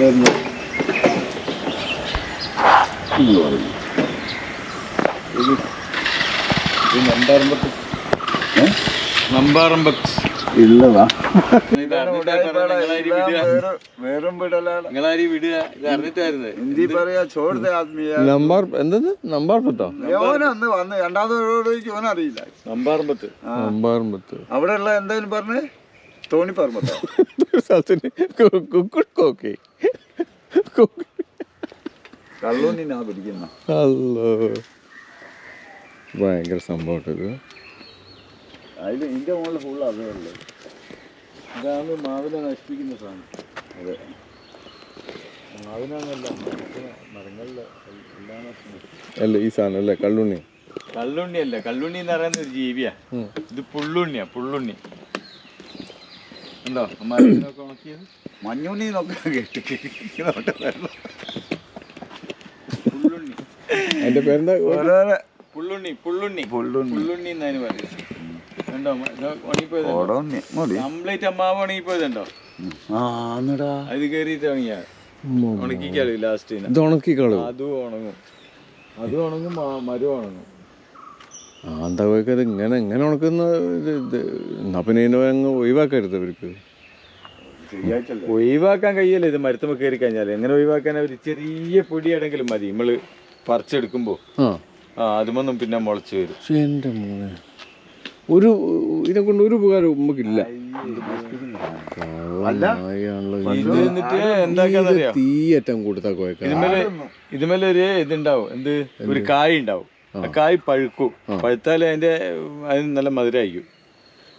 വരുന്നു. നമ്പാറമ്പത്ത് ഇല്ലതാ ഹിന്ദി പറയാ ചോടത്തെ ആത്മീയ നമ്പാർ എന്തെന്ന് നമ്പാർമ്പത്തോ യോനന്ന് വന്ന് രണ്ടാമത് ഓനറിയില്ല. നമ്പാറമ്പത്ത് അവിടെ ഉള്ള എന്തായാലും പറഞ്ഞ് തോണിപ്പറമ്പത്തോ കുക്കുക്കോക്കെ കള്ളൂന്നിനാ പിടിക്കുന്ന. അല്ലോ ഭയങ്കര സംഭവം ഇത്. അതിൽ ഇതിന്റെ മുകളിൽ ഫുള്ള് അതേ ഉള്ളു. ഇതാണ് മാവിനെ നശിപ്പിക്കുന്ന സാധനം. അതെ, മാവിനല്ല മരങ്ങളിലെ എല്ലാ നശിപ്പിക്കും. അല്ല ഈ സാധനം അല്ലേ കള്ളുണ്ണി? കള്ളുണ്ണി അല്ല, കള്ളുണ്ണി എന്ന് പറയുന്ന ഒരു ജീവിയാ. ഇത് പുള്ളുണ്ണിയാ, പുള്ളുണ്ണി. ഉണ്ടോ മരത്തിനൊക്കെ ഉണക്കിയത്? മഞ്ഞുണ്ണി നോക്കാൻ കേട്ടു. പുള്ളുണ്ണി. അതിന്റെ പേരെന്താ? ഓരോരോ പുള്ളുണ്ണി പുള്ളുണ്ണി പുള്ളുണ്ണി എന്നതിന് പറയും. ഉണ്ടോ ഉണങ്ങിപ്പോയത്? കംപ്ലീറ്റ് അമ്മാവ് ഉണങ്ങിപ്പോയതുണ്ടോ? അത് കയറിയിട്ട് ഉണങ്ങിയാ ഉണക്കിക്കാളൂ ലാസ്റ്റ്. ഇത് ഉണക്കിക്കളൂ. അതും ഉണങ്ങും, അതും ഉണങ്ങും, മരം ഉണങ്ങും. എന്താ പോയിക്കത് ഇങ്ങനെ ഇങ്ങനെ ഉണക്കുന്ന എന്നാ പിന്നെ ഇതിനെ ഒഴിവാക്കരുത് അവർക്ക്. ഒഴിവാക്കാൻ കഴിയല്ലേ ഇത് മരത്തുമ്പോ കയറി കഴിഞ്ഞാൽ? എങ്ങനെ ഒഴിവാക്കാൻ? അവർ ചെറിയ പൊടിയാണെങ്കിലും മതി നമ്മള് പറിച്ചെടുക്കുമ്പോ. അതുമൊന്നും പിന്നെ മുളച്ച് വരും. എന്റെ മോനെ, ഒരു ഇതിനെ കൊണ്ട് ഒരു ഉപകാരം നമുക്കില്ല. തീയറ്റം കൊടുത്താ ഇതുമേലെ ഒരു ഇതുണ്ടാവും, എന്ത് ഒരു കായ് ഉണ്ടാവും. ആ കായ് പഴുക്കും. പഴുത്താൽ അതിന് നല്ല മധുരമായിരിക്കും.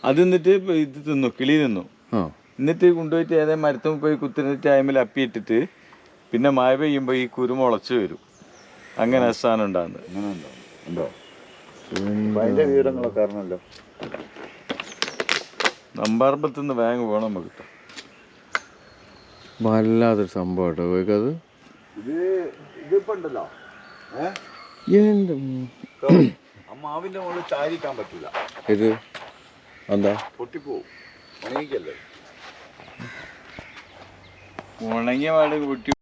അത് എന്നിട്ട് ഇത് തിന്നു, കിളി തിന്നു. എന്നിട്ട് കൊണ്ടുപോയിട്ട് ഏതായാലും മരത്തും പോയി കുത്തുന്ന ടൈമിൽ അപ്പിയിട്ടിട്ട് പിന്നെ മഴ പെയ്യുമ്പോൾ ഈ കുരു മുളച്ച് വരും. അങ്ങനെ സാധനം ഉണ്ടാകുന്നത്. അങ്ങനെ ഉണ്ടോ? അതിന്റെ വിവരങ്ങളൊക്കെ അറിഞ്ഞല്ലോ. നമ്പാർമ്പത്തുനിന്ന് ബാങ്ക് പോകണം നമുക്ക്. വല്ലാതൊരു സംഭവം കേട്ടോ പോയിക്കത്. ഇതിപ്പോ ഉണ്ടല്ലോ, മാവിന്റെ മുകളിൽ ചാരിക്കാൻ പറ്റില്ല. ഇത് എന്താ പൊട്ടിപ്പോവും, ഉണങ്ങിക്കല്ലേ. ഉണങ്ങിയ പാട് പൊട്ടി